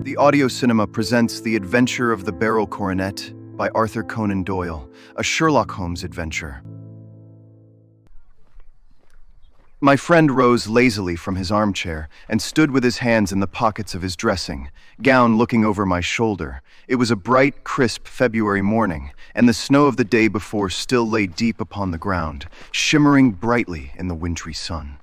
The audio cinema presents The Adventure of the Beryl Coronet by Arthur Conan Doyle, a Sherlock Holmes adventure. My friend rose lazily from his armchair and stood with his hands in the pockets of his dressing gown looking over my shoulder. It was a bright, crisp February morning, and the snow of the day before still lay deep upon the ground, shimmering brightly in the wintry sun.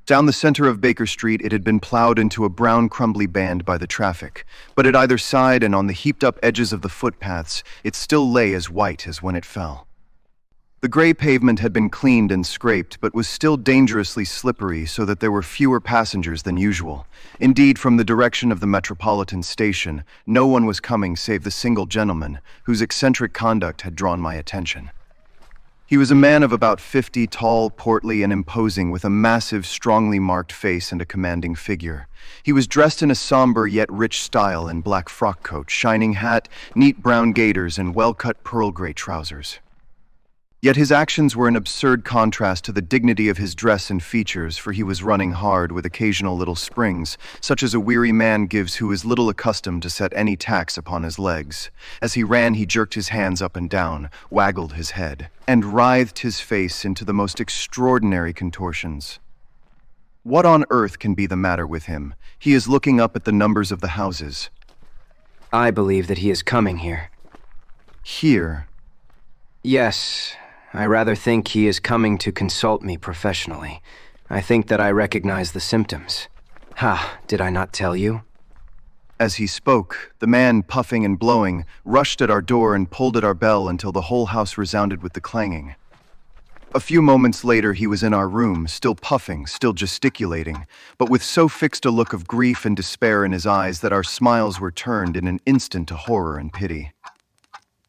Down the center of Baker Street it had been plowed into a brown crumbly band by the traffic, but at either side and on the heaped-up edges of the footpaths it still lay as white as when it fell. The gray pavement had been cleaned and scraped, but was still dangerously slippery so that there were fewer passengers than usual. Indeed, from the direction of the Metropolitan Station, no one was coming save the single gentleman, whose eccentric conduct had drawn my attention. He was a man of about 50, tall, portly, and imposing, with a massive, strongly marked face and a commanding figure. He was dressed in a somber yet rich style in black frock coat, shining hat, neat brown gaiters, and well-cut pearl gray trousers. Yet his actions were an absurd contrast to the dignity of his dress and features, for he was running hard with occasional little springs, such as a weary man gives who is little accustomed to set any tax upon his legs. As he ran, he jerked his hands up and down, waggled his head, and writhed his face into the most extraordinary contortions. What on earth can be the matter with him? He is looking up at the numbers of the houses. I believe that he is coming here. Here? Yes. I rather think he is coming to consult me professionally. I think that I recognize the symptoms. Ha, did I not tell you? As he spoke, the man, puffing and blowing, rushed at our door and pulled at our bell until the whole house resounded with the clanging. A few moments later he was in our room, still puffing, still gesticulating, but with so fixed a look of grief and despair in his eyes that our smiles were turned in an instant to horror and pity.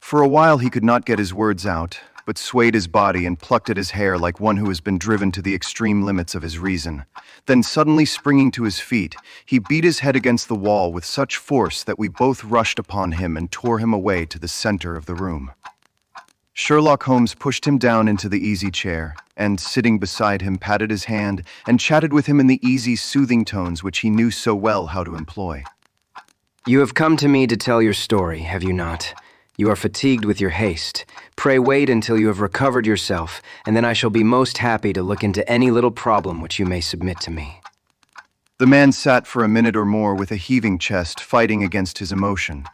For a while he could not get his words out, but swayed his body and plucked at his hair like one who has been driven to the extreme limits of his reason. Then suddenly springing to his feet, he beat his head against the wall with such force that we both rushed upon him and tore him away to the center of the room. Sherlock Holmes pushed him down into the easy chair, and, sitting beside him, patted his hand and chatted with him in the easy, soothing tones which he knew so well how to employ. You have come to me to tell your story, have you not? You are fatigued with your haste. Pray wait until you have recovered yourself, and then I shall be most happy to look into any little problem which you may submit to me. The man sat for a minute or more with a heaving chest, fighting against his emotion.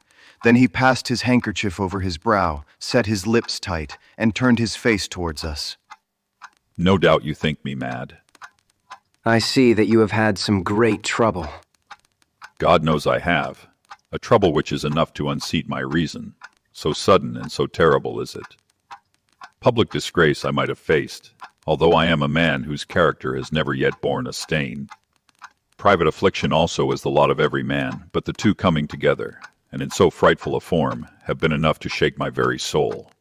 Then he passed his handkerchief over his brow, set his lips tight, and turned his face towards us. No doubt you think me mad. I see that you have had some great trouble. God knows I have. A trouble which is enough to unseat my reason. So sudden and so terrible is it. Public disgrace I might have faced, although I am a man whose character has never yet borne a stain. Private affliction also is the lot of every man, but the two coming together, and in so frightful a form, have been enough to shake my very soul.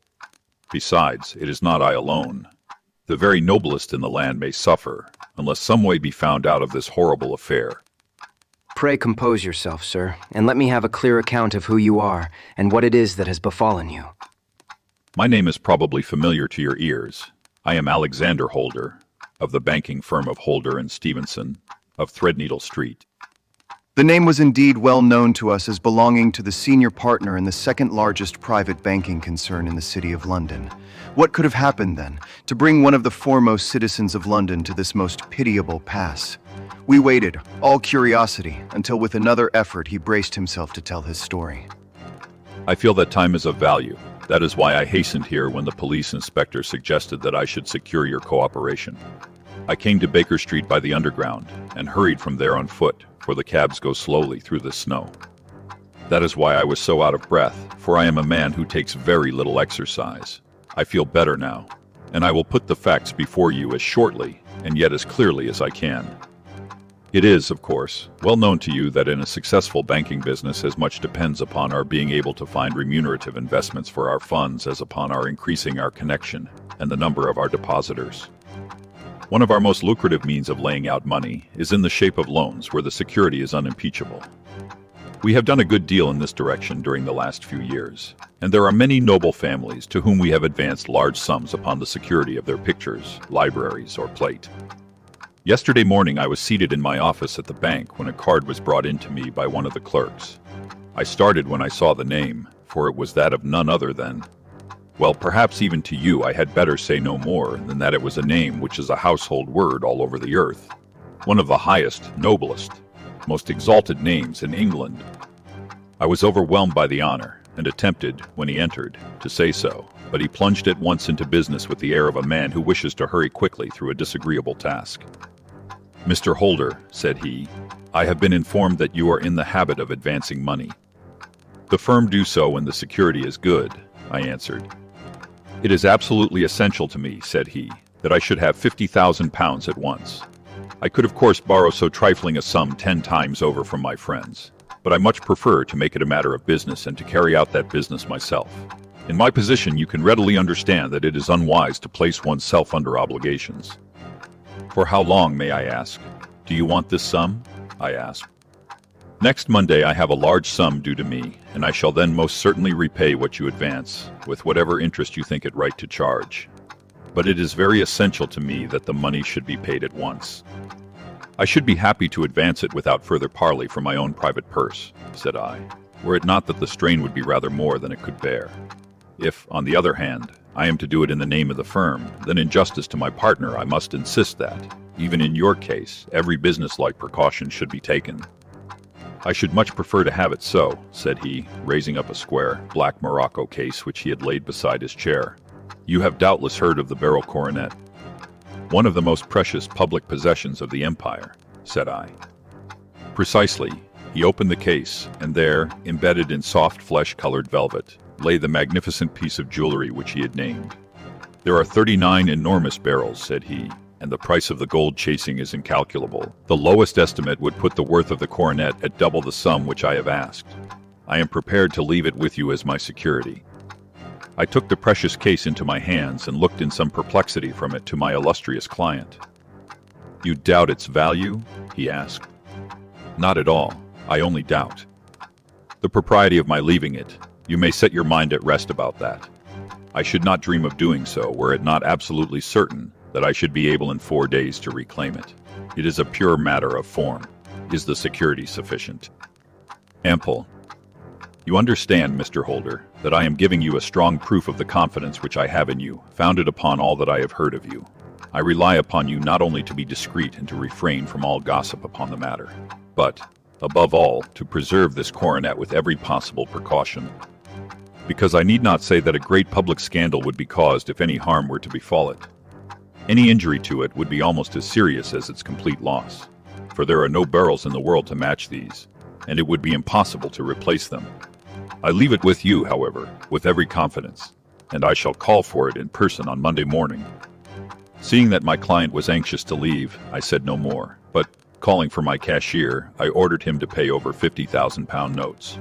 Besides, it is not I alone. The very noblest in the land may suffer, unless some way be found out of this horrible affair. Pray compose yourself, sir, and let me have a clear account of who you are and what it is that has befallen you. My name is probably familiar to your ears. I am Alexander Holder, of the banking firm of Holder and Stevenson, of Threadneedle Street. The name was indeed well known to us as belonging to the senior partner in the second largest private banking concern in the city of London. What could have happened then, to bring one of the foremost citizens of London to this most pitiable pass? We waited, all curiosity, until with another effort he braced himself to tell his story. I feel that time is of value. That is why I hastened here when the police inspector suggested that I should secure your cooperation. I came to Baker Street by the Underground and hurried from there on foot, for the cabs go slowly through the snow. That is why I was so out of breath, for I am a man who takes very little exercise. I feel better now, and I will put the facts before you as shortly and yet as clearly as I can. It is, of course, well known to you that in a successful banking business as much depends upon our being able to find remunerative investments for our funds as upon our increasing our connection and the number of our depositors. One of our most lucrative means of laying out money is in the shape of loans where the security is unimpeachable. We have done a good deal in this direction during the last few years, and there are many noble families to whom we have advanced large sums upon the security of their pictures, libraries, or plate. Yesterday morning I was seated in my office at the bank when a card was brought in to me by one of the clerks. I started when I saw the name, for it was that of none other than... Well, perhaps even to you I had better say no more than that it was a name which is a household word all over the earth. One of the highest, noblest, most exalted names in England. I was overwhelmed by the honor, and attempted, when he entered, to say so, but he plunged at once into business with the air of a man who wishes to hurry quickly through a disagreeable task. "Mr. Holder," said he, "I have been informed that you are in the habit of advancing money." "The firm do so when the security is good," I answered. "It is absolutely essential to me," said he, "that I should have £50,000 at once. I could of course borrow so trifling a sum 10 times over from my friends, but I much prefer to make it a matter of business and to carry out that business myself. In my position you can readily understand that it is unwise to place oneself under obligations." "For how long, may I ask? Do you want this sum?" I asked. "Next Monday I have a large sum due to me, and I shall then most certainly repay what you advance, with whatever interest you think it right to charge. But it is very essential to me that the money should be paid at once." "I should be happy to advance it without further parley from my own private purse," said I, "were it not that the strain would be rather more than it could bear. If, on the other hand, I am to do it in the name of the firm, then in justice to my partner I must insist that, even in your case, every business-like precaution should be taken." "I should much prefer to have it so," said he, raising up a square, black morocco case which he had laid beside his chair. "You have doubtless heard of the Beryl Coronet." "One of the most precious public possessions of the empire," said I. "Precisely." He opened the case, and there, embedded in soft flesh-colored velvet, lay the magnificent piece of jewelry which he had named. "There are 39 enormous barrels," said he, "and the price of the gold chasing is incalculable. The lowest estimate would put the worth of the coronet at double the sum which I have asked. I am prepared to leave it with you as my security." I took the precious case into my hands and looked in some perplexity from it to my illustrious client. "You doubt its value?" he asked. "Not at all. I only doubt the propriety of my leaving it. You may set your mind at rest about that. I should not dream of doing so were it not absolutely certain that I should be able in 4 days to reclaim it. It is a pure matter of form. Is the security sufficient?" "Ample. You understand, Mr. Holder, that I am giving you a strong proof of the confidence which I have in you, founded upon all that I have heard of you. I rely upon you not only to be discreet and to refrain from all gossip upon the matter, but, above all, to preserve this coronet with every possible precaution. Because I need not say that a great public scandal would be caused if any harm were to befall it. Any injury to it would be almost as serious as its complete loss, for there are no barrels in the world to match these, and it would be impossible to replace them. I leave it with you, however, with every confidence, and I shall call for it in person on Monday morning." Seeing that my client was anxious to leave, I said no more, but, calling for my cashier, I ordered him to pay over £50,000 notes.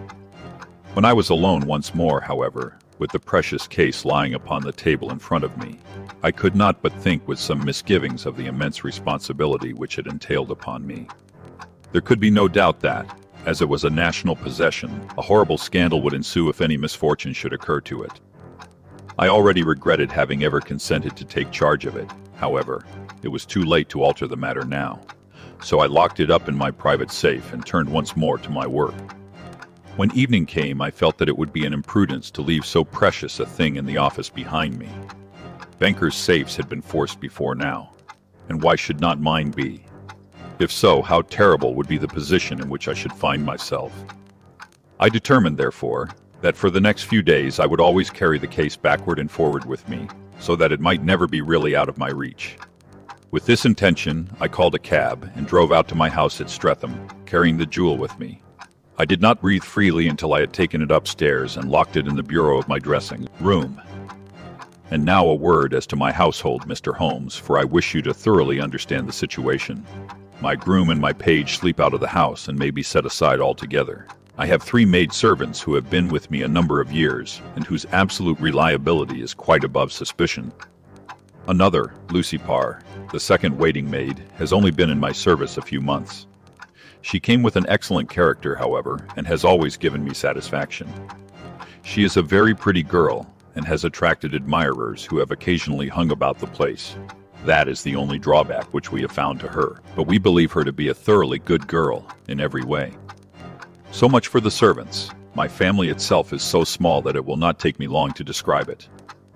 When I was alone once more, however, with the precious case lying upon the table in front of me, I could not but think with some misgivings of the immense responsibility which it entailed upon me. There could be no doubt that, as it was a national possession, a horrible scandal would ensue if any misfortune should occur to it. I already regretted having ever consented to take charge of it. However, it was too late to alter the matter now, so I locked it up in my private safe and turned once more to my work. When evening came, I felt that it would be an imprudence to leave so precious a thing in the office behind me. Bankers' safes had been forced before now, and why should not mine be? If so, how terrible would be the position in which I should find myself. I determined, therefore, that for the next few days I would always carry the case backward and forward with me, so that it might never be really out of my reach. With this intention, I called a cab and drove out to my house at Streatham, carrying the jewel with me. I did not breathe freely until I had taken it upstairs and locked it in the bureau of my dressing room. And now a word as to my household, Mr. Holmes, for I wish you to thoroughly understand the situation. My groom and my page sleep out of the house and may be set aside altogether. I have 3 maid-servants who have been with me a number of years, and whose absolute reliability is quite above suspicion. Another, Lucy Parr, the second waiting maid, has only been in my service a few months. She came with an excellent character, however, and has always given me satisfaction. She is a very pretty girl, and has attracted admirers who have occasionally hung about the place. That is the only drawback which we have found to her, but we believe her to be a thoroughly good girl in every way. So much for the servants. My family itself is so small that it will not take me long to describe it.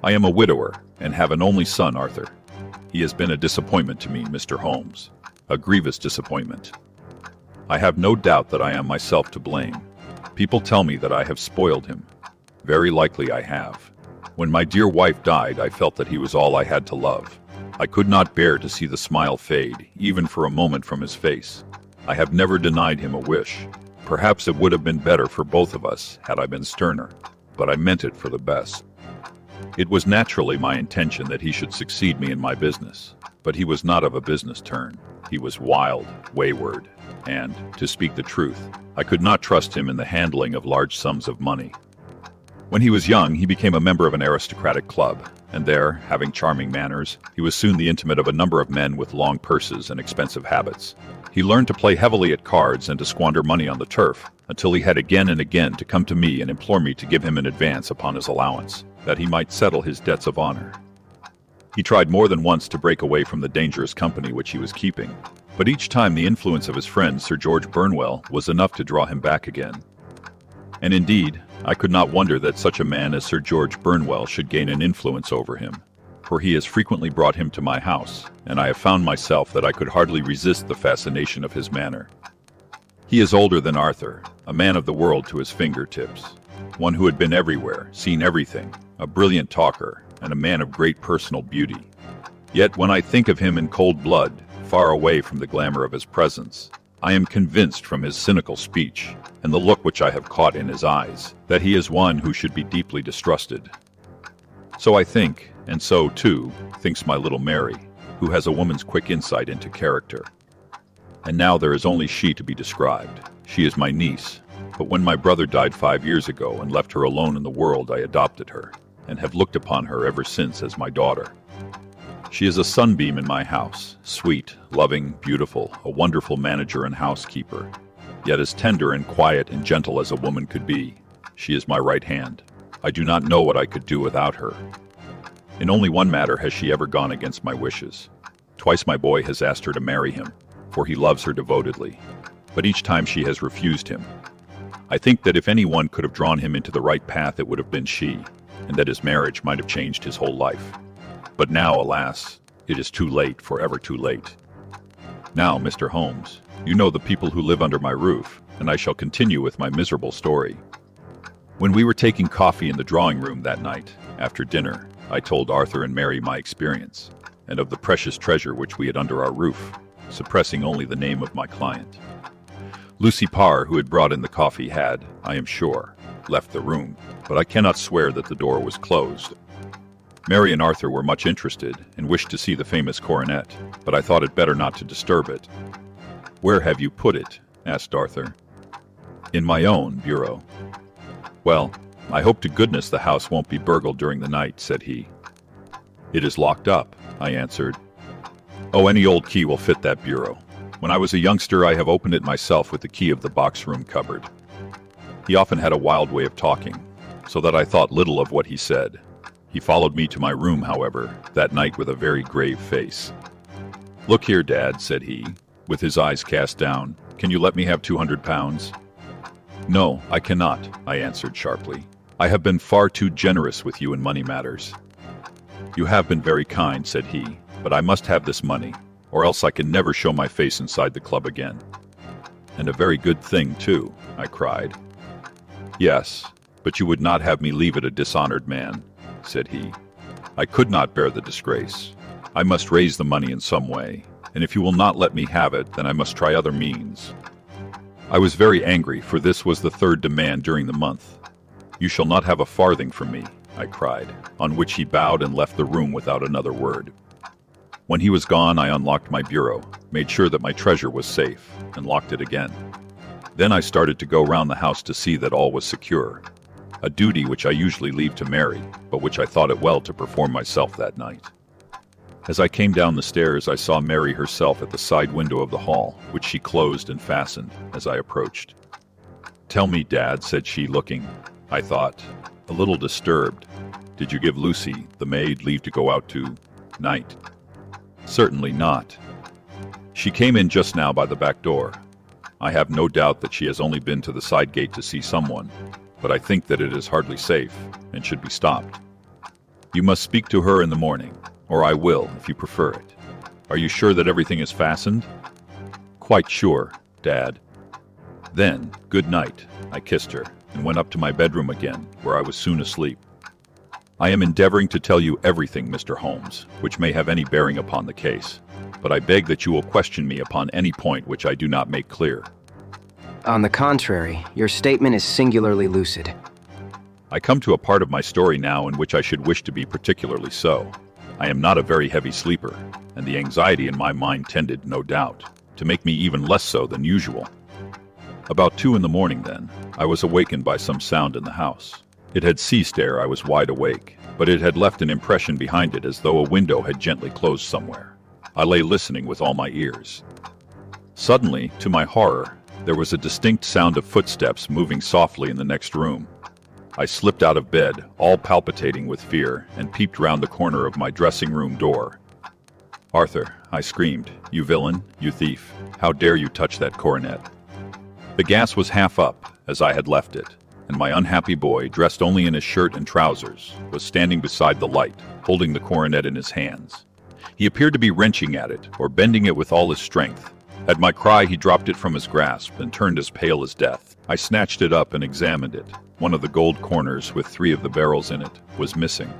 I am a widower and have an only son, Arthur. He has been a disappointment to me, Mr. Holmes, a grievous disappointment. I have no doubt that I am myself to blame. People tell me that I have spoiled him. Very likely I have. When my dear wife died, I felt that he was all I had to love. I could not bear to see the smile fade, even for a moment, from his face. I have never denied him a wish. Perhaps it would have been better for both of us had I been sterner, but I meant it for the best. It was naturally my intention that he should succeed me in my business, but he was not of a business turn. He was wild, wayward, and, to speak the truth, I could not trust him in the handling of large sums of money. When he was young, he became a member of an aristocratic club, and there, having charming manners, he was soon the intimate of a number of men with long purses and expensive habits. He learned to play heavily at cards and to squander money on the turf, until he had again and again to come to me and implore me to give him an advance upon his allowance, that he might settle his debts of honor. He tried more than once to break away from the dangerous company which he was keeping, but each time the influence of his friend Sir George Burnwell was enough to draw him back again. And indeed, I could not wonder that such a man as Sir George Burnwell should gain an influence over him, for he has frequently brought him to my house, and I have found myself that I could hardly resist the fascination of his manner. He is older than Arthur, a man of the world to his fingertips, one who had been everywhere, seen everything, a brilliant talker, and a man of great personal beauty. Yet when I think of him in cold blood, far away from the glamour of his presence, I am convinced from his cynical speech, and the look which I have caught in his eyes, that he is one who should be deeply distrusted. So I think, and so, too, thinks my little Mary, who has a woman's quick insight into character. And now there is only she to be described. She is my niece, but when my brother died 5 years ago and left her alone in the world, I adopted her, and have looked upon her ever since as my daughter. She is a sunbeam in my house, sweet, loving, beautiful, a wonderful manager and housekeeper, yet as tender and quiet and gentle as a woman could be. She is my right hand. I do not know what I could do without her. In only one matter has she ever gone against my wishes. Twice my boy has asked her to marry him, for he loves her devotedly, but each time she has refused him. I think that if anyone could have drawn him into the right path, it would have been she, and that his marriage might have changed his whole life. But now, alas, it is too late, forever too late. Now, Mr. Holmes, you know the people who live under my roof, and I shall continue with my miserable story. When we were taking coffee in the drawing room that night, after dinner, I told Arthur and Mary my experience, and of the precious treasure which we had under our roof, suppressing only the name of my client. Lucy Parr, who had brought in the coffee, had, I am sure, left the room, but I cannot swear that the door was closed. Mary and Arthur were much interested and wished to see the famous coronet, but I thought it better not to disturb it. "Where have you put it?" asked Arthur. "In my own bureau." "Well, I hope to goodness the house won't be burgled during the night," said he. "It is locked up," I answered. "Oh, any old key will fit that bureau. When I was a youngster, I have opened it myself with the key of the box-room cupboard." He often had a wild way of talking, so that I thought little of what he said. He followed me to my room, however, that night with a very grave face. "Look here, Dad," said he, with his eyes cast down. "Can you let me have £200? "No, I cannot," I answered sharply. "I have been far too generous with you in money matters." "You have been very kind," said he, "but I must have this money, or else I can never show my face inside the club again." "And a very good thing, too," I cried. "Yes, but you would not have me leave it a dishonored man," said he. "I could not bear the disgrace. I must raise the money in some way, and if you will not let me have it, then I must try other means." I was very angry, for this was the third demand during the month. "You shall not have a farthing from me," I cried, on which he bowed and left the room without another word. When he was gone, I unlocked my bureau, made sure that my treasure was safe, and locked it again. Then I started to go round the house to see that all was secure, a duty which I usually leave to Mary, but which I thought it well to perform myself that night. As I came down the stairs, I saw Mary herself at the side window of the hall, which she closed and fastened as I approached. "Tell me, Dad," said she, looking, I thought, a little disturbed, "did you give Lucy, the maid, leave to go out to night?" Certainly not. She came in just now by the back door. I have no doubt that she has only been to the side gate to see someone, but I think that it is hardly safe and should be stopped. You must speak to her in the morning, or I will, if you prefer it. Are you sure that everything is fastened? Quite sure, Dad. Then, good night, I kissed her and went up to my bedroom again, where I was soon asleep. I am endeavoring to tell you everything, Mr. Holmes, which may have any bearing upon the case, but I beg that you will question me upon any point which I do not make clear. On the contrary, your statement is singularly lucid. I come to a part of my story now in which I should wish to be particularly so. I am not a very heavy sleeper, and the anxiety in my mind tended, no doubt, to make me even less so than usual. About 2 in the morning, then, I was awakened by some sound in the house. It had ceased ere I was wide awake, but it had left an impression behind it as though a window had gently closed somewhere. I lay listening with all my ears. Suddenly, to my horror, there was a distinct sound of footsteps moving softly in the next room. I slipped out of bed, all palpitating with fear, and peeped round the corner of my dressing-room door. "Arthur," I screamed, "you villain, you thief, how dare you touch that coronet?" The gas was half up, as I had left it, and my unhappy boy, dressed only in his shirt and trousers, was standing beside the light, holding the coronet in his hands. He appeared to be wrenching at it, or bending it with all his strength. At my cry, he dropped it from his grasp and turned as pale as death. I snatched it up and examined it. One of the gold corners, with 3 of the barrels in it, was missing.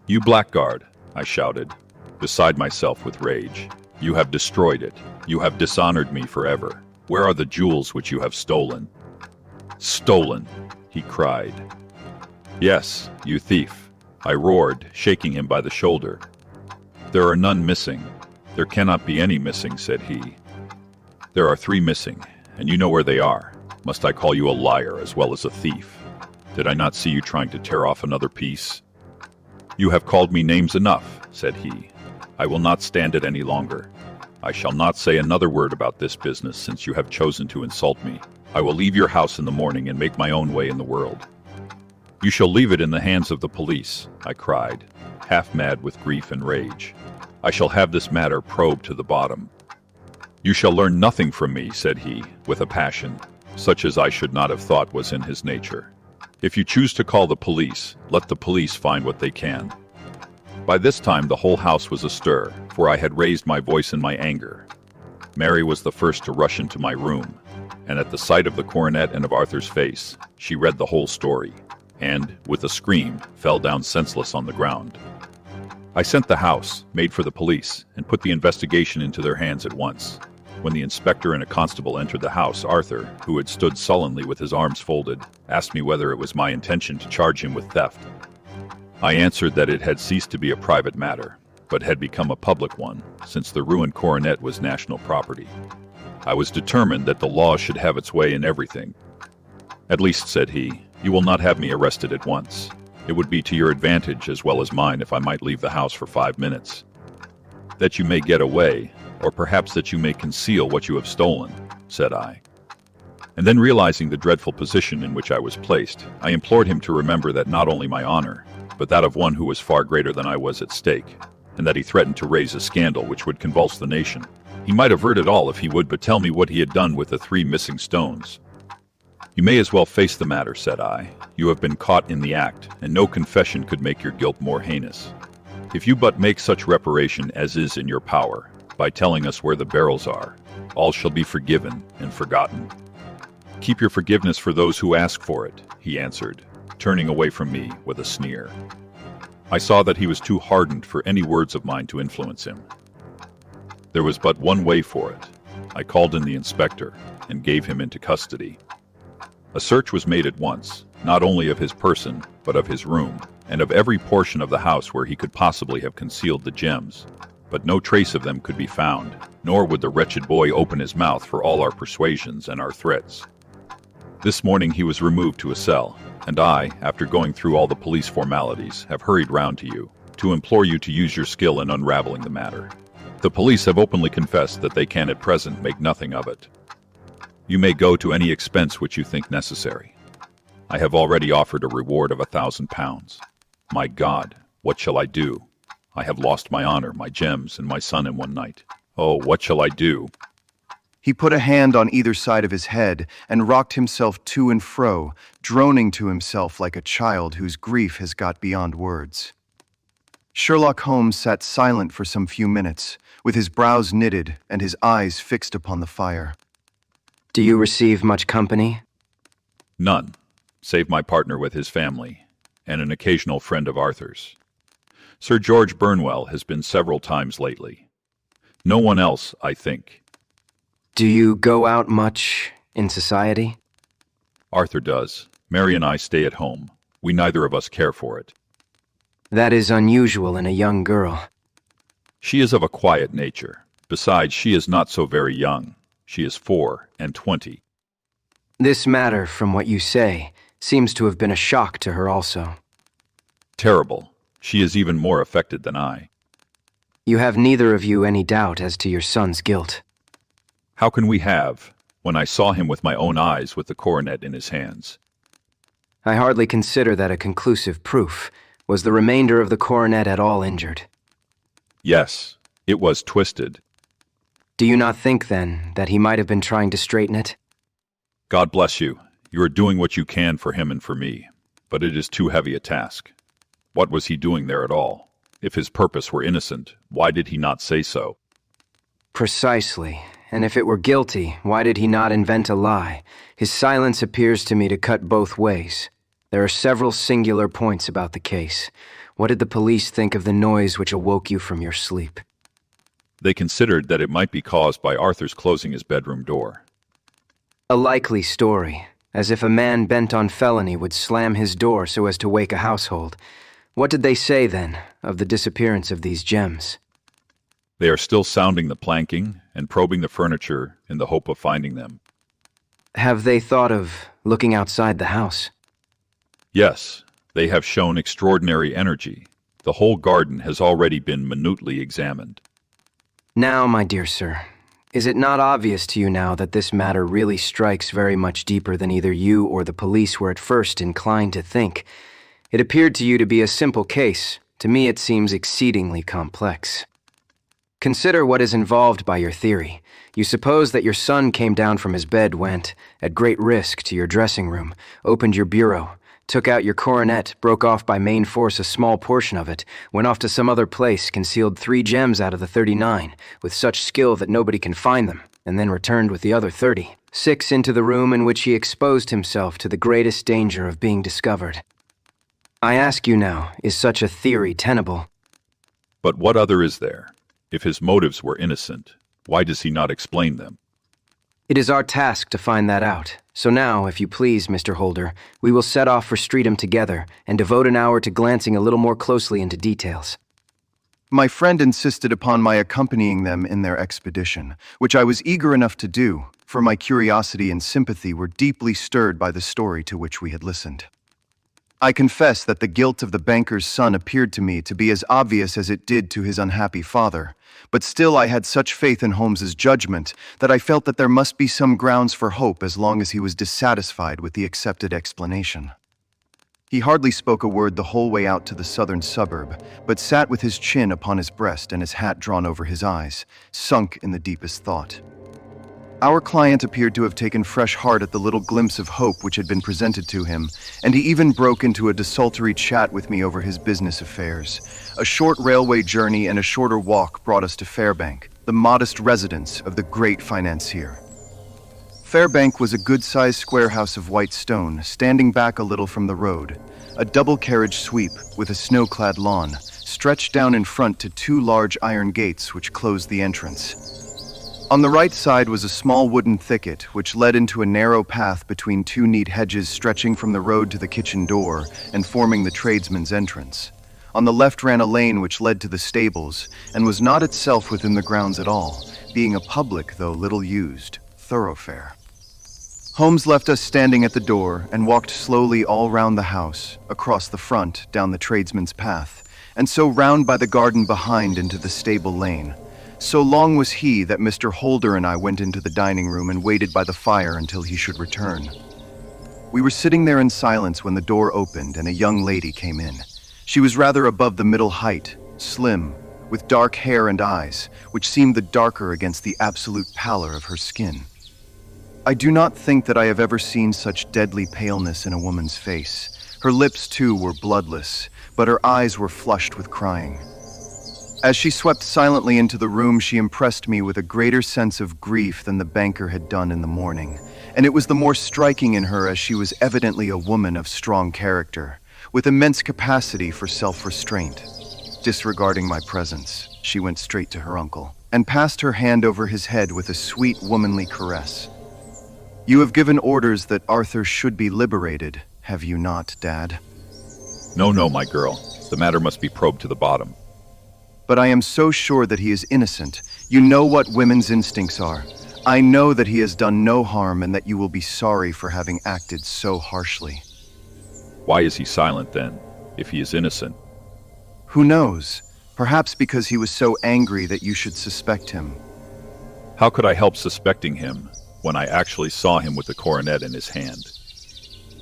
"You blackguard," I shouted, beside myself with rage. "You have destroyed it. You have dishonored me forever. Where are the jewels which you have stolen?" "Stolen!" he cried. "Yes, you thief," I roared, shaking him by the shoulder. "There are none missing. There cannot be any missing," said he. "There are 3 missing, and you know where they are. Must I call you a liar as well as a thief? Did I not see you trying to tear off another piece?" "You have called me names enough," said he. "I will not stand it any longer. I shall not say another word about this business since you have chosen to insult me. I will leave your house in the morning and make my own way in the world." "You shall leave it in the hands of the police," I cried, half mad with grief and rage. "I shall have this matter probed to the bottom." "You shall learn nothing from me," said he, with a passion, such as I should not have thought was in his nature. "If you choose to call the police, let the police find what they can." By this time the whole house was astir, for I had raised my voice in my anger. Mary was the first to rush into my room, and at the sight of the coronet and of Arthur's face, she read the whole story, and, with a scream, fell down senseless on the ground. I sent the house, made for the police, and put the investigation into their hands at once. When the inspector and a constable entered the house, Arthur, who had stood sullenly with his arms folded, asked me whether it was my intention to charge him with theft. I answered that it had ceased to be a private matter, but had become a public one, since the ruined coronet was national property. I was determined that the law should have its way in everything. "At least," said he, "you will not have me arrested at once. It would be to your advantage as well as mine if I might leave the house for 5 minutes. That you may get away, or perhaps that you may conceal what you have stolen," said I. And then, realizing the dreadful position in which I was placed, I implored him to remember that not only my honor, but that of one who was far greater than I was at stake, and that he threatened to raise a scandal which would convulse the nation. He might avert it all if he would but tell me what he had done with the 3 missing stones. "You may as well face the matter," said I. "You have been caught in the act, and no confession could make your guilt more heinous. If you but make such reparation as is in your power, by telling us where the barrels are, all shall be forgiven and forgotten." "Keep your forgiveness for those who ask for it," he answered, turning away from me with a sneer. I saw that he was too hardened for any words of mine to influence him. There was but one way for it. I called in the inspector and gave him into custody. A search was made at once, not only of his person, but of his room, and of every portion of the house where he could possibly have concealed the gems, but no trace of them could be found, nor would the wretched boy open his mouth for all our persuasions and our threats. This morning he was removed to a cell, and I, after going through all the police formalities, have hurried round to you, to implore you to use your skill in unraveling the matter. The police have openly confessed that they can at present make nothing of it. You may go to any expense which you think necessary. I have already offered a reward of £1,000. My God, what shall I do? I have lost my honor, my gems, and my son in one night. Oh, what shall I do? He put a hand on either side of his head and rocked himself to and fro, droning to himself like a child whose grief has got beyond words. Sherlock Holmes sat silent for some few minutes, with his brows knitted and his eyes fixed upon the fire. Do you receive much company? None, save my partner with his family, and an occasional friend of Arthur's. Sir George Burnwell has been several times lately. No one else, I think. Do you go out much in society? Arthur does. Mary and I stay at home. We neither of us care for it. That is unusual in a young girl. She is of a quiet nature. Besides, she is not so very young. She is 24. This matter, from what you say, seems to have been a shock to her also. Terrible. She is even more affected than I. You have neither of you any doubt as to your son's guilt. How can we have, when I saw him with my own eyes with the coronet in his hands? I hardly consider that a conclusive proof. Was the remainder of the coronet at all injured? Yes, it was twisted. Do you not think, then, that he might have been trying to straighten it? God bless you. You are doing what you can for him and for me, but it is too heavy a task. What was he doing there at all? If his purpose were innocent, why did he not say so? Precisely. And if it were guilty, why did he not invent a lie? His silence appears to me to cut both ways. There are several singular points about the case. What did the police think of the noise which awoke you from your sleep? They considered that it might be caused by Arthur's closing his bedroom door. A likely story, as if a man bent on felony would slam his door so as to wake a household. What did they say, then, of the disappearance of these gems? They are still sounding the planking and probing the furniture in the hope of finding them. Have they thought of looking outside the house? Yes, they have shown extraordinary energy. The whole garden has already been minutely examined. Now, my dear sir, is it not obvious to you now that this matter really strikes very much deeper than either you or the police were at first inclined to think? It appeared to you to be a simple case. To me it seems exceedingly complex. Consider what is involved by your theory. You suppose that your son came down from his bed, went, at great risk, to your dressing room, opened your bureau, took out your coronet, broke off by main force a small portion of it, went off to some other place, concealed 3 gems out of the 39, with such skill that nobody can find them, and then returned with the other 30, 6 into the room in which he exposed himself to the greatest danger of being discovered. I ask you now, is such a theory tenable? But what other is there? If his motives were innocent, why does he not explain them? It is our task to find that out. So now, if you please, Mr. Holder, we will set off for Streatham together and devote an hour to glancing a little more closely into details. My friend insisted upon my accompanying them in their expedition, which I was eager enough to do, for my curiosity and sympathy were deeply stirred by the story to which we had listened. I confess that the guilt of the banker's son appeared to me to be as obvious as it did to his unhappy father, but still I had such faith in Holmes's judgment that I felt that there must be some grounds for hope as long as he was dissatisfied with the accepted explanation. He hardly spoke a word the whole way out to the southern suburb, but sat with his chin upon his breast and his hat drawn over his eyes, sunk in the deepest thought. Our client appeared to have taken fresh heart at the little glimpse of hope which had been presented to him, and he even broke into a desultory chat with me over his business affairs. A short railway journey and a shorter walk brought us to Fairbank, the modest residence of the great financier. Fairbank was a good-sized square house of white stone, standing back a little from the road. A double-carriage sweep, with a snow-clad lawn, stretched down in front to 2 large iron gates which closed the entrance. On the right side was a small wooden thicket, which led into a narrow path between 2 neat hedges stretching from the road to the kitchen door and forming the tradesman's entrance. On the left ran a lane which led to the stables, and was not itself within the grounds at all, being a public, though little used, thoroughfare. Holmes left us standing at the door and walked slowly all round the house, across the front, down the tradesman's path, and so round by the garden behind into the stable lane. So long was he that Mr. Holder and I went into the dining room and waited by the fire until he should return. We were sitting there in silence when the door opened and a young lady came in. She was rather above the middle height, slim, with dark hair and eyes, which seemed the darker against the absolute pallor of her skin. I do not think that I have ever seen such deadly paleness in a woman's face. Her lips, too, were bloodless, but her eyes were flushed with crying. As she swept silently into the room, she impressed me with a greater sense of grief than the banker had done in the morning, and it was the more striking in her as she was evidently a woman of strong character, with immense capacity for self-restraint. Disregarding my presence, she went straight to her uncle, and passed her hand over his head with a sweet, womanly caress. "You have given orders that Arthur should be liberated, have you not, Dad?" No, my girl. The matter must be probed to the bottom. "But I am so sure that he is innocent. You know what women's instincts are. I know that he has done no harm and that you will be sorry for having acted so harshly." Why is he silent then, if he is innocent? "Who knows? Perhaps because he was so angry that you should suspect him." How could I help suspecting him when I actually saw him with the coronet in his hand?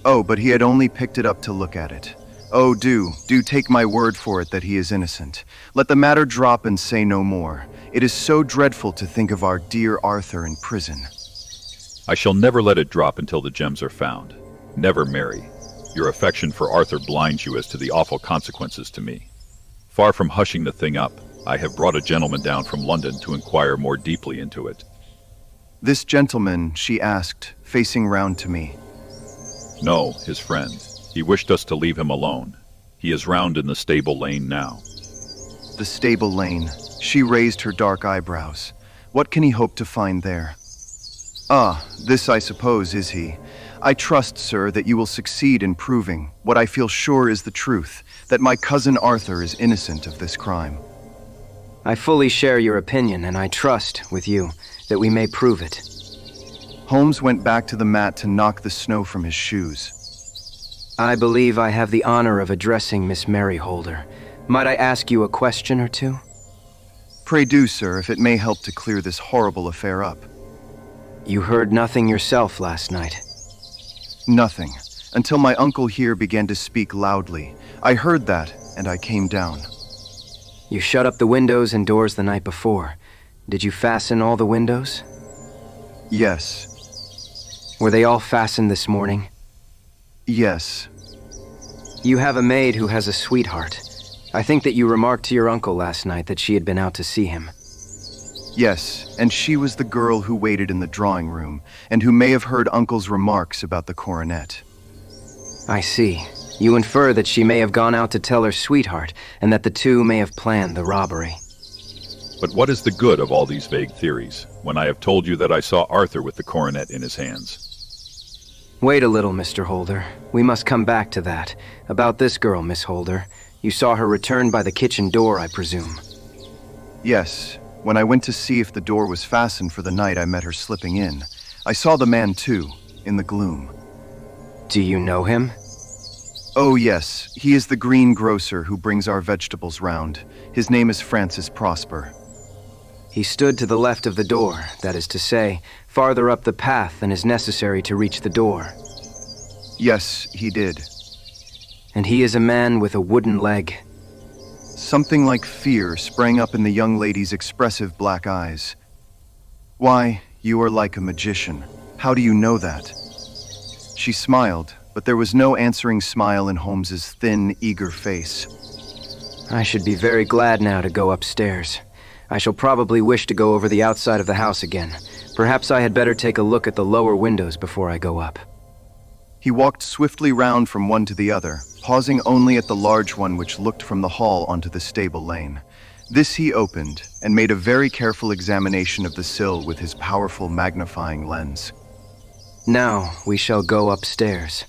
"Oh, but he had only picked it up to look at it. Oh, do take my word for it that he is innocent. Let the matter drop and say no more. It is so dreadful to think of our dear Arthur in prison." I shall never let it drop until the gems are found. Never, Mary. Your affection for Arthur blinds you as to the awful consequences to me. Far from hushing the thing up, I have brought a gentleman down from London to inquire more deeply into it. "This gentleman," she asked, facing round to me. No, his friend. He wished us to leave him alone. He is round in the stable lane now. "The stable lane." She raised her dark eyebrows. "What can he hope to find there?" "Ah, this I suppose is he. I trust, sir, that you will succeed in proving what I feel sure is the truth, that my cousin Arthur is innocent of this crime." I fully share your opinion, and I trust, with you, that we may prove it. Holmes went back to the mat to knock the snow from his shoes. I believe I have the honor of addressing Miss Mary Holder. Might I ask you a question or two? "Pray do, sir, if it may help to clear this horrible affair up." You heard nothing yourself last night. "Nothing, until my uncle here began to speak loudly. I heard that, and I came down." You shut up the windows and doors the night before. Did you fasten all the windows? "Yes." Were they all fastened this morning? "Yes." You have a maid who has a sweetheart. I think that you remarked to your uncle last night that she had been out to see him. "Yes, and she was the girl who waited in the drawing room, and who may have heard Uncle's remarks about the coronet." I see. You infer that she may have gone out to tell her sweetheart, and that the two may have planned the robbery. But what is the good of all these vague theories, when I have told you that I saw Arthur with the coronet in his hands? Wait a little, Mr. Holder. We must come back to that. About this girl, Miss Holder. You saw her return by the kitchen door, I presume. "Yes. When I went to see if the door was fastened for the night, I met her slipping in. I saw the man, too, in the gloom." Do you know him? "Oh, yes. He is the greengrocer who brings our vegetables round. His name is Francis Prosper." He stood to the left of the door, that is to say, farther up the path than is necessary to reach the door. "Yes, he did." And he is a man with a wooden leg. Something like fear sprang up in the young lady's expressive black eyes. "Why, you are like a magician. How do you know that?" She smiled, but there was no answering smile in Holmes's thin, eager face. I should be very glad now to go upstairs. I shall probably wish to go over the outside of the house again. Perhaps I had better take a look at the lower windows before I go up. He walked swiftly round from one to the other, pausing only at the large one which looked from the hall onto the stable lane. This he opened, and made a very careful examination of the sill with his powerful magnifying lens. Now we shall go upstairs.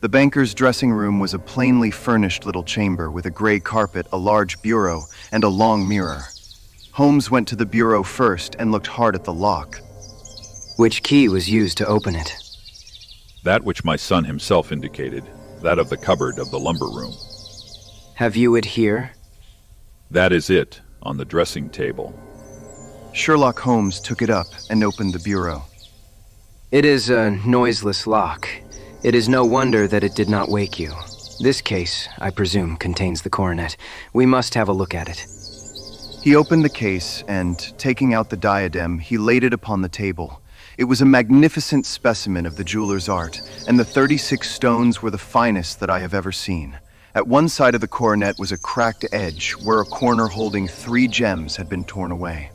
The banker's dressing room was a plainly furnished little chamber with a gray carpet, a large bureau, and a long mirror. Holmes went to the bureau first and looked hard at the lock. Which key was used to open it? That which my son himself indicated, that of the cupboard of the lumber room. Have you it here? That is it, on the dressing table. Sherlock Holmes took it up and opened the bureau. It is a noiseless lock. It is no wonder that it did not wake you. This case, I presume, contains the coronet. We must have a look at it. He opened the case and, taking out the diadem, he laid it upon the table. It was a magnificent specimen of the jeweler's art, and the 36 stones were the finest that I have ever seen. At one side of the coronet was a cracked edge where a corner holding 3 gems had been torn away.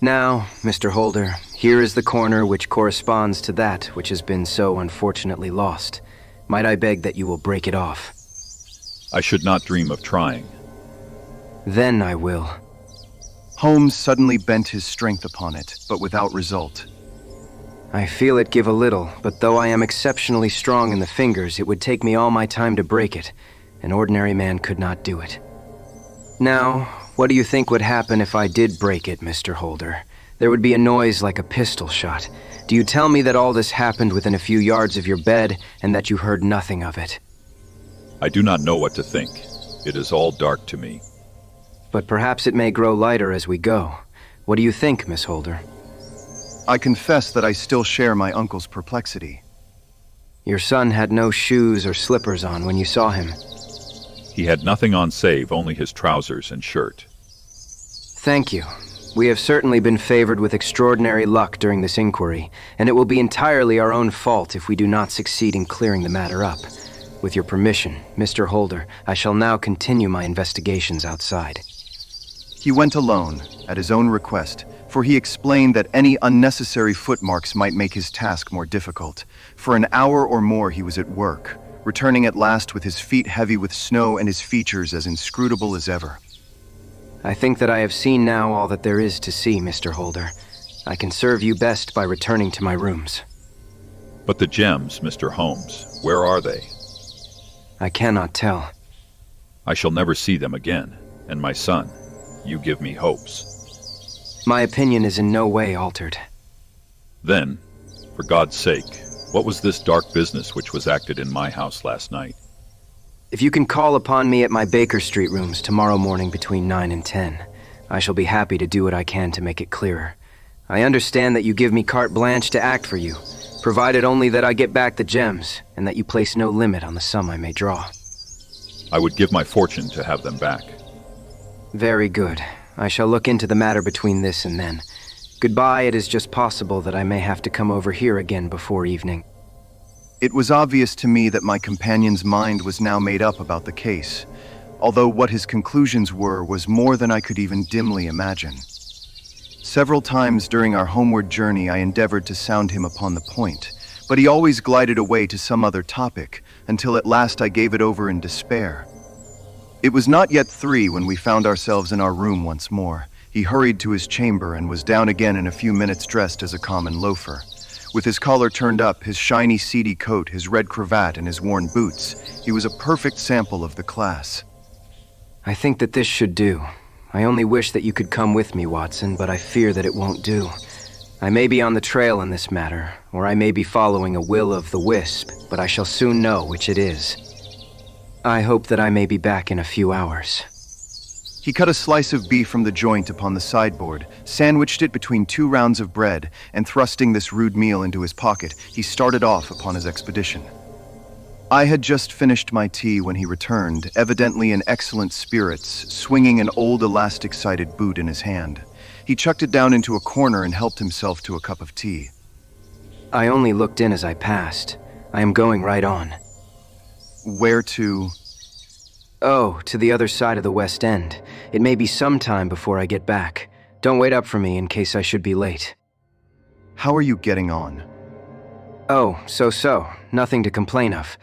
Now, Mr. Holder, here is the corner which corresponds to that which has been so unfortunately lost. Might I beg that you will break it off? I should not dream of trying. Then I will. Holmes suddenly bent his strength upon it, but without result. I feel it give a little, but though I am exceptionally strong in the fingers, it would take me all my time to break it. An ordinary man could not do it. Now, what do you think would happen if I did break it, Mr. Holder? There would be a noise like a pistol shot. Do you tell me that all this happened within a few yards of your bed, and that you heard nothing of it? I do not know what to think. It is all dark to me. But perhaps it may grow lighter as we go. What do you think, Miss Holder? I confess that I still share my uncle's perplexity. Your son had no shoes or slippers on when you saw him. He had nothing on save only his trousers and shirt. Thank you. We have certainly been favored with extraordinary luck during this inquiry, and it will be entirely our own fault if we do not succeed in clearing the matter up. With your permission, Mr. Holder, I shall now continue my investigations outside. He went alone, at his own request, for he explained that any unnecessary footmarks might make his task more difficult. For an hour or more he was at work, returning at last with his feet heavy with snow and his features as inscrutable as ever. I think that I have seen now all that there is to see, Mr. Holder. I can serve you best by returning to my rooms. But the gems, Mr. Holmes, where are they? I cannot tell. I shall never see them again, and my son, you give me hopes. My opinion is in no way altered. Then, for God's sake, what was this dark business which was acted in my house last night? If you can call upon me at my Baker Street rooms tomorrow morning between 9 and 10, I shall be happy to do what I can to make it clearer. I understand that you give me carte blanche to act for you, provided only that I get back the gems, and that you place no limit on the sum I may draw. I would give my fortune to have them back. Very good. I shall look into the matter between this and then. Goodbye. It is just possible that I may have to come over here again before evening. It was obvious to me that my companion's mind was now made up about the case, although what his conclusions were was more than I could even dimly imagine. Several times during our homeward journey I endeavored to sound him upon the point, but he always glided away to some other topic, until at last I gave it over in despair. It was not yet 3 when we found ourselves in our room once more. He hurried to his chamber and was down again in a few minutes dressed as a common loafer. With his collar turned up, his shiny seedy coat, his red cravat, and his worn boots, he was a perfect sample of the class. I think that this should do. I only wish that you could come with me, Watson, but I fear that it won't do. I may be on the trail in this matter, or I may be following a will-o'-the-wisp, but I shall soon know which it is. I hope that I may be back in a few hours. He cut a slice of beef from the joint upon the sideboard, sandwiched it between 2 rounds of bread, and thrusting this rude meal into his pocket, he started off upon his expedition. I had just finished my tea when he returned, evidently in excellent spirits, swinging an old elastic-sided boot in his hand. He chucked it down into a corner and helped himself to a cup of tea. I only looked in as I passed. I am going right on. Where to? Oh, to the other side of the West End. It may be some time before I get back. Don't wait up for me in case I should be late. How are you getting on? Oh, so. Nothing to complain of.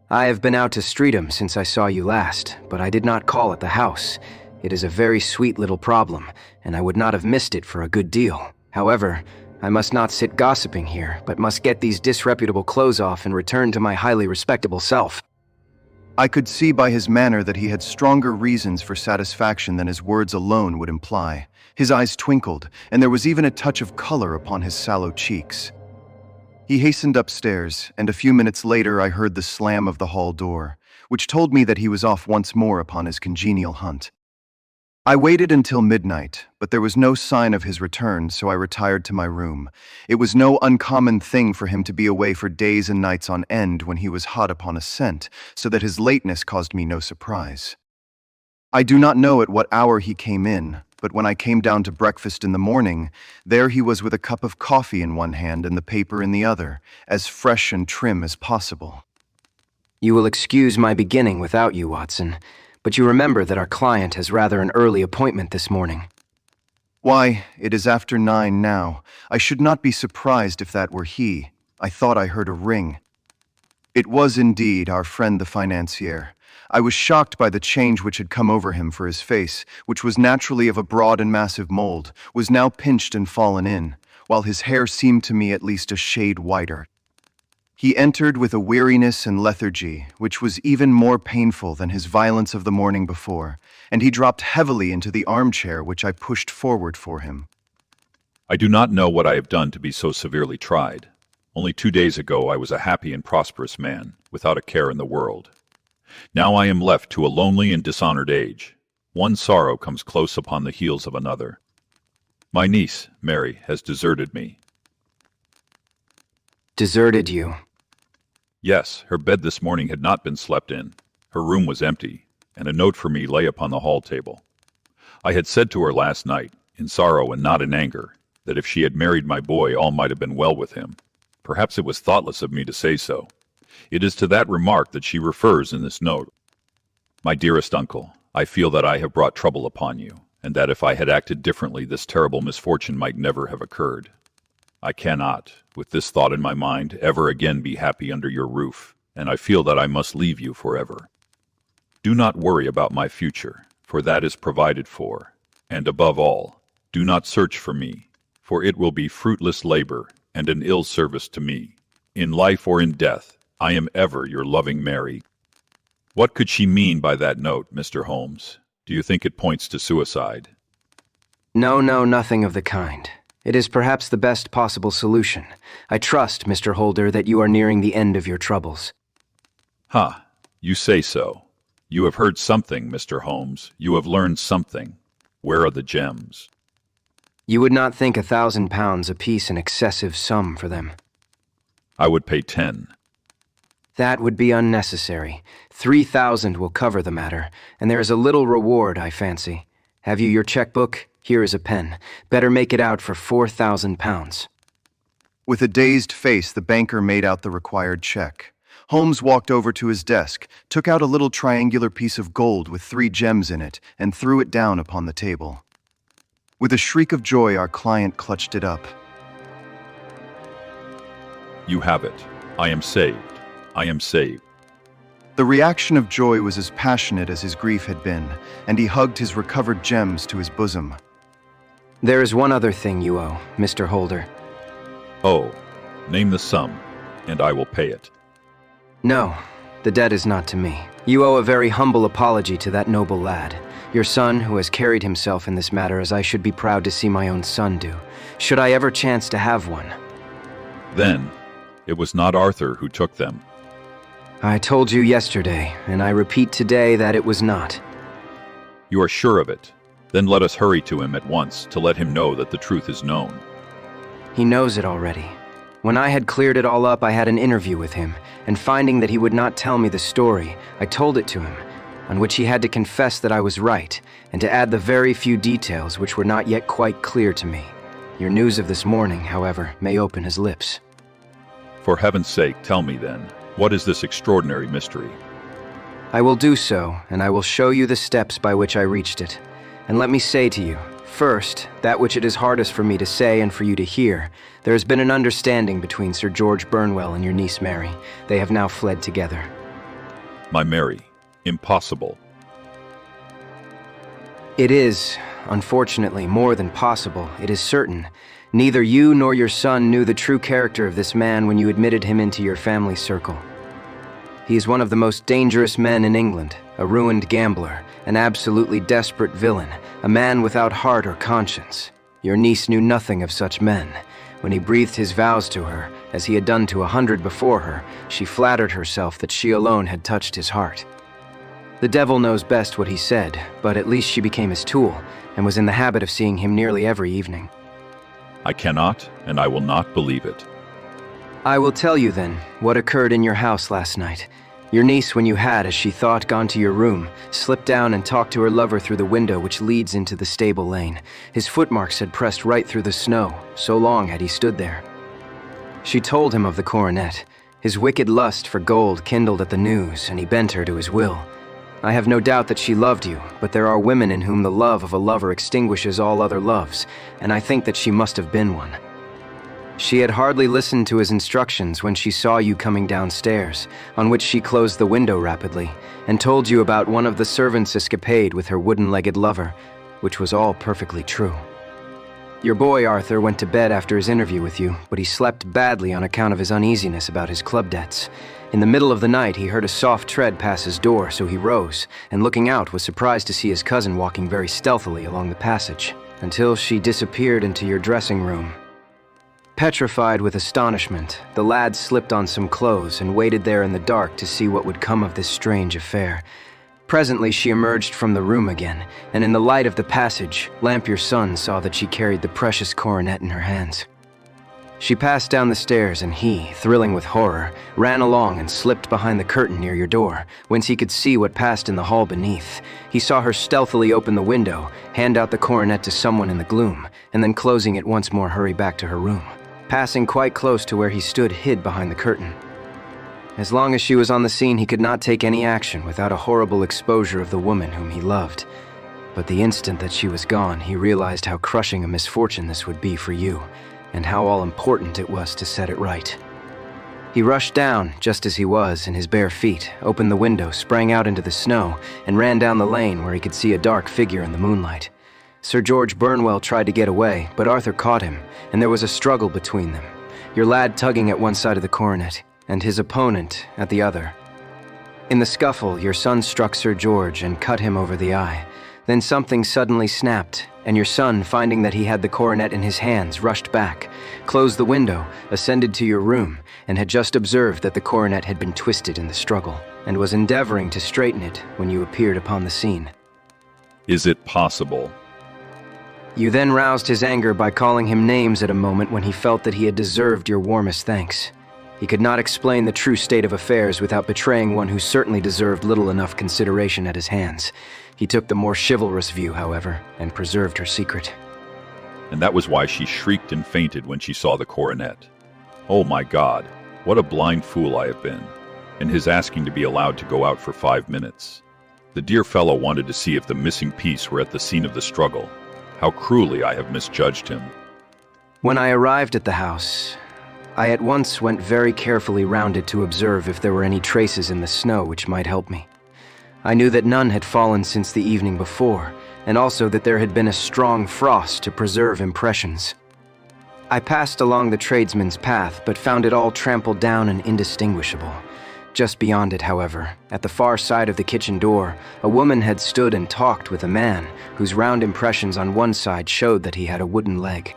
I have been out to Streatham since I saw you last, but I did not call at the house. It is a very sweet little problem, and I would not have missed it for a good deal. However, I must not sit gossiping here, but must get these disreputable clothes off and return to my highly respectable self. I could see by his manner that he had stronger reasons for satisfaction than his words alone would imply. His eyes twinkled, and there was even a touch of color upon his sallow cheeks. He hastened upstairs, and a few minutes later I heard the slam of the hall door, which told me that he was off once more upon his congenial hunt. I waited until midnight, but there was no sign of his return, so I retired to my room. It was no uncommon thing for him to be away for days and nights on end when he was hot upon a scent, so that his lateness caused me no surprise. I do not know at what hour he came in, but when I came down to breakfast in the morning, there he was with a cup of coffee in one hand and the paper in the other, as fresh and trim as possible. You will excuse my beginning without you, Watson, but you remember that our client has rather an early appointment this morning. Why, it is after 9 now. I should not be surprised if that were he. I thought I heard a ring. It was indeed our friend the financier. I was shocked by the change which had come over him, for his face, which was naturally of a broad and massive mold, was now pinched and fallen in, while his hair seemed to me at least a shade whiter. He entered with a weariness and lethargy, which was even more painful than his violence of the morning before, and he dropped heavily into the armchair which I pushed forward for him. I do not know what I have done to be so severely tried. Only 2 days ago I was a happy and prosperous man, without a care in the world. Now I am left to a lonely and dishonored age. One sorrow comes close upon the heels of another. My niece, Mary, has deserted me. Deserted you? Yes, her bed this morning had not been slept in. Her room was empty, and a note for me lay upon the hall table. I had said to her last night, in sorrow and not in anger, that if she had married my boy all might have been well with him. Perhaps it was thoughtless of me to say so. It is to that remark that she refers in this note. My dearest uncle, I feel that I have brought trouble upon you, and that if I had acted differently this terrible misfortune might never have occurred. I cannot, with this thought in my mind, ever again be happy under your roof, and I feel that I must leave you forever. Do not worry about my future, for that is provided for, and above all, do not search for me, for it will be fruitless labor and an ill service to me. In life or in death, I am ever your loving Mary. What could she mean by that note, Mr. Holmes? Do you think it points to suicide? No, nothing of the kind. It is perhaps the best possible solution. I trust, Mr. Holder, that you are nearing the end of your troubles. You say so. You have heard something, Mr. Holmes. You have learned something. Where are the gems? You would not think £1,000 apiece an excessive sum for them. I would pay 10. That would be unnecessary. 3,000 will cover the matter, and there is a little reward, I fancy. Have you your checkbook? Here is a pen. Better make it out for £4,000. With a dazed face, the banker made out the required check. Holmes walked over to his desk, took out a little triangular piece of gold with 3 gems in it, and threw it down upon the table. With a shriek of joy, our client clutched it up. You have it. I am saved. I am saved. The reaction of joy was as passionate as his grief had been, and he hugged his recovered gems to his bosom. There is one other thing you owe, Mr. Holder. Oh, name the sum, and I will pay it. No, the debt is not to me. You owe a very humble apology to that noble lad, your son who has carried himself in this matter as I should be proud to see my own son do, should I ever chance to have one. Then, it was not Arthur who took them. I told you yesterday, and I repeat today that it was not. You are sure of it? Then let us hurry to him at once to let him know that the truth is known. He knows it already. When I had cleared it all up, I had an interview with him, and finding that he would not tell me the story, I told it to him, on which he had to confess that I was right, and to add the very few details which were not yet quite clear to me. Your news of this morning, however, may open his lips. For heaven's sake, tell me then, what is this extraordinary mystery? I will do so, and I will show you the steps by which I reached it. And let me say to you, first, that which it is hardest for me to say and for you to hear, there has been an understanding between Sir George Burnwell and your niece Mary. They have now fled together. My Mary, impossible. It is, unfortunately, more than possible. It is certain. Neither you nor your son knew the true character of this man when you admitted him into your family circle. He is one of the most dangerous men in England, a ruined gambler, an absolutely desperate villain, a man without heart or conscience. Your niece knew nothing of such men. When he breathed his vows to her, as he had done to 100 before her, she flattered herself that she alone had touched his heart. The devil knows best what he said, but at least she became his tool, and was in the habit of seeing him nearly every evening. I cannot, and I will not believe it. I will tell you then what occurred in your house last night. Your niece, when you had, as she thought, gone to your room, slipped down and talked to her lover through the window which leads into the stable lane. His footmarks had pressed right through the snow, so long had he stood there. She told him of the coronet. His wicked lust for gold kindled at the news, and he bent her to his will. I have no doubt that she loved you, but there are women in whom the love of a lover extinguishes all other loves, and I think that she must have been one. She had hardly listened to his instructions when she saw you coming downstairs, on which she closed the window rapidly, and told you about one of the servants' escapade with her wooden-legged lover, which was all perfectly true. Your boy, Arthur, went to bed after his interview with you, but he slept badly on account of his uneasiness about his club debts. In the middle of the night, he heard a soft tread pass his door, so he rose, and looking out was surprised to see his cousin walking very stealthily along the passage, until she disappeared into your dressing room. Petrified with astonishment, the lad slipped on some clothes and waited there in the dark to see what would come of this strange affair. Presently she emerged from the room again, and in the light of the passage, Lamp your son saw that she carried the precious coronet in her hands. She passed down the stairs, and he, thrilling with horror, ran along and slipped behind the curtain near your door, whence he could see what passed in the hall beneath. He saw her stealthily open the window, hand out the coronet to someone in the gloom, and then closing it once more hurry back to her room, passing quite close to where he stood hid behind the curtain. As long as she was on the scene, he could not take any action without a horrible exposure of the woman whom he loved. But the instant that she was gone, he realized how crushing a misfortune this would be for you, and how all-important it was to set it right. He rushed down, just as he was, in his bare feet, opened the window, sprang out into the snow, and ran down the lane where he could see a dark figure in the moonlight. Sir George Burnwell tried to get away, but Arthur caught him, and there was a struggle between them, your lad tugging at one side of the coronet, and his opponent at the other. In the scuffle, your son struck Sir George and cut him over the eye. Then something suddenly snapped, and your son, finding that he had the coronet in his hands, rushed back, closed the window, ascended to your room, and had just observed that the coronet had been twisted in the struggle, and was endeavoring to straighten it when you appeared upon the scene. Is it possible? You then roused his anger by calling him names at a moment when he felt that he had deserved your warmest thanks. He could not explain the true state of affairs without betraying one who certainly deserved little enough consideration at his hands. He took the more chivalrous view, however, and preserved her secret. And that was why she shrieked and fainted when she saw the coronet. Oh my God, what a blind fool I have been, and his asking to be allowed to go out for 5 minutes. The dear fellow wanted to see if the missing piece were at the scene of the struggle. How cruelly I have misjudged him. When I arrived at the house, I at once went very carefully round it to observe if there were any traces in the snow which might help me. I knew that none had fallen since the evening before, and also that there had been a strong frost to preserve impressions. I passed along the tradesman's path, but found it all trampled down and indistinguishable. Just beyond it, however, at the far side of the kitchen door, a woman had stood and talked with a man, whose round impressions on one side showed that he had a wooden leg.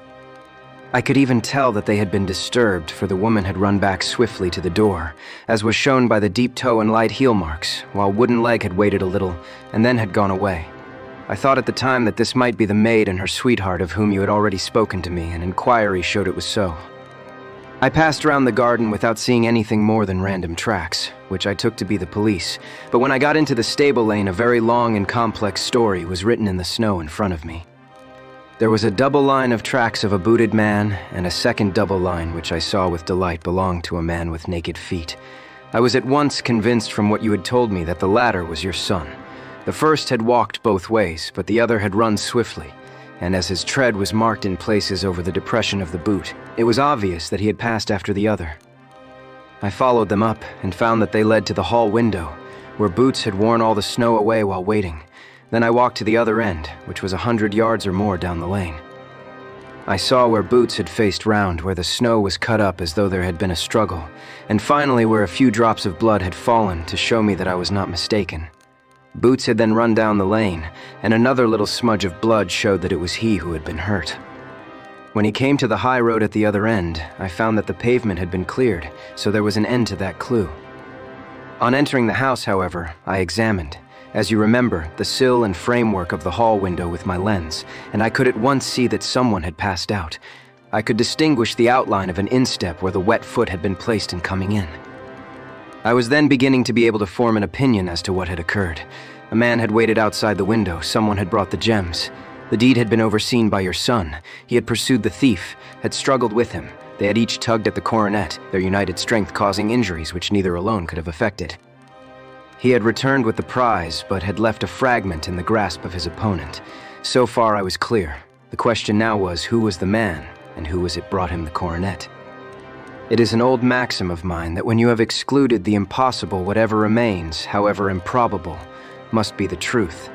I could even tell that they had been disturbed, for the woman had run back swiftly to the door, as was shown by the deep toe and light heel marks, while wooden leg had waited a little, and then had gone away. I thought at the time that this might be the maid and her sweetheart of whom you had already spoken to me, and inquiry showed it was so. I passed round the garden without seeing anything more than random tracks, which I took to be the police, but when I got into the stable lane, a very long and complex story was written in the snow in front of me. There was a double line of tracks of a booted man, and a second double line which I saw with delight belonged to a man with naked feet. I was at once convinced from what you had told me that the latter was your son. The first had walked both ways, but the other had run swiftly, and as his tread was marked in places over the depression of the boot, it was obvious that he had passed after the other. I followed them up and found that they led to the hall window, where Boots had worn all the snow away while waiting. Then I walked to the other end, which was 100 yards or more down the lane. I saw where Boots had faced round, where the snow was cut up as though there had been a struggle, and finally where a few drops of blood had fallen to show me that I was not mistaken. Boots had then run down the lane, and another little smudge of blood showed that it was he who had been hurt. When he came to the high road at the other end, I found that the pavement had been cleared, so there was an end to that clue. On entering the house, however, I examined, As you remember, the sill and framework of the hall window with my lens, and I could at once see that someone had passed out. I could distinguish the outline of an instep where the wet foot had been placed in coming in. I was then beginning to be able to form an opinion as to what had occurred. A man had waited outside the window, someone had brought the gems. The deed had been overseen by your son. He had pursued the thief, had struggled with him. They had each tugged at the coronet, their united strength causing injuries which neither alone could have effected. He had returned with the prize, but had left a fragment in the grasp of his opponent. So far I was clear. The question now was, who was the man, and who was it brought him the coronet? It is an old maxim of mine that when you have excluded the impossible, whatever remains, however improbable, must be the truth.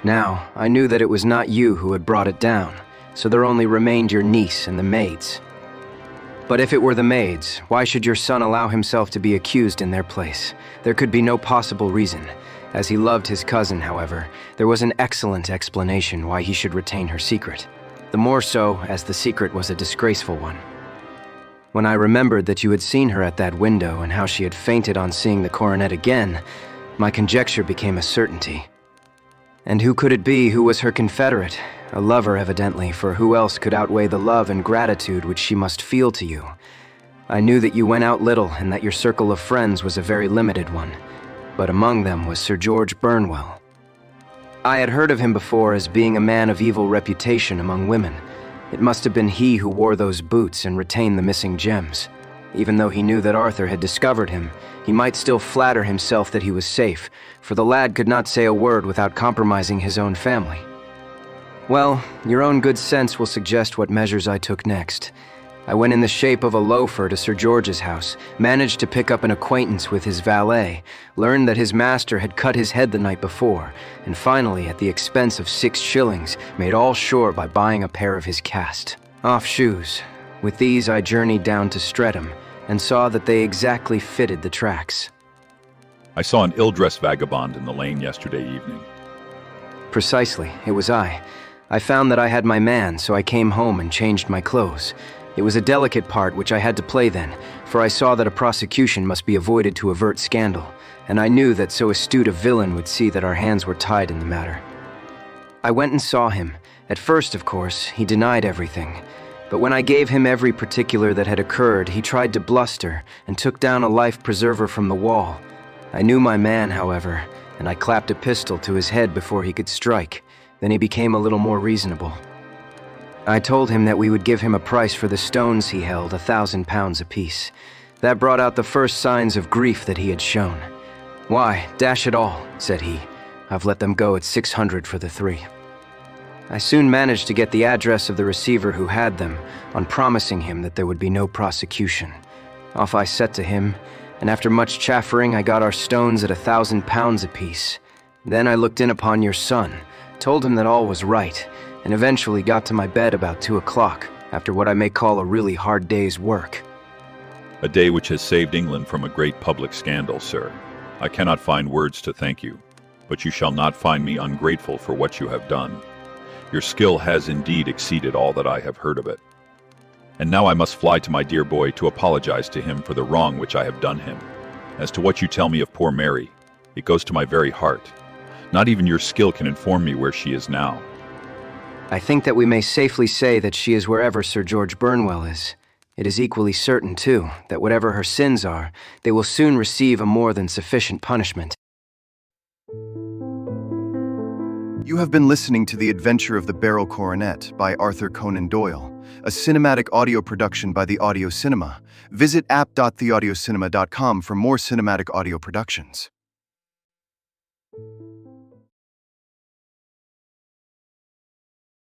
Now, I knew that it was not you who had brought it down, so there only remained your niece and the maids. But if it were the maids, why should your son allow himself to be accused in their place? There could be no possible reason. As he loved his cousin, however, there was an excellent explanation why he should retain her secret. The more so, as the secret was a disgraceful one. When I remembered that you had seen her at that window and how she had fainted on seeing the coronet again, my conjecture became a certainty. And who could it be who was her confederate? A lover, evidently, for who else could outweigh the love and gratitude which she must feel to you? I knew that you went out little and that your circle of friends was a very limited one, but among them was Sir George Burnwell. I had heard of him before as being a man of evil reputation among women. It must have been he who wore those boots and retained the missing gems. Even though he knew that Arthur had discovered him, he might still flatter himself that he was safe, for the lad could not say a word without compromising his own family. Well, your own good sense will suggest what measures I took next. I went in the shape of a loafer to Sir George's house, managed to pick up an acquaintance with his valet, learned that his master had cut his head the night before, and finally, at the expense of 6 shillings, made all sure by buying a pair of his cast-off shoes. With these I journeyed down to Streatham, and saw that they exactly fitted the tracks. I saw an ill-dressed vagabond in the lane yesterday evening. Precisely, it was I. I found that I had my man, so I came home and changed my clothes. It was a delicate part which I had to play then, for I saw that a prosecution must be avoided to avert scandal, and I knew that so astute a villain would see that our hands were tied in the matter. I went and saw him. At first, of course, he denied everything. But when I gave him every particular that had occurred, he tried to bluster and took down a life preserver from the wall. I knew my man, however, and I clapped a pistol to his head before he could strike. Then he became a little more reasonable. I told him that we would give him a price for the stones he held, £1,000 apiece. That brought out the first signs of grief that he had shown. "Why, dash it all," said he. "I've let them go at 600 for the 3. I soon managed to get the address of the receiver who had them, on promising him that there would be no prosecution. Off I set to him, and after much chaffering I got our stones at £1,000 apiece. Then I looked in upon your son, told him that all was right, and eventually got to my bed about 2 o'clock, after what I may call a really hard day's work." A day which has saved England from a great public scandal, sir. I cannot find words to thank you, but you shall not find me ungrateful for what you have done. Your skill has indeed exceeded all that I have heard of it. And now I must fly to my dear boy to apologize to him for the wrong which I have done him. As to what you tell me of poor Mary, it goes to my very heart. Not even your skill can inform me where she is now. I think that we may safely say that she is wherever Sir George Burnwell is. It is equally certain, too, that whatever her sins are, they will soon receive a more than sufficient punishment. You have been listening to The Adventure of the Beryl Coronet by Arthur Conan Doyle, a cinematic audio production by The Audio Cinema. Visit app.theaudiocinema.com for more cinematic audio productions.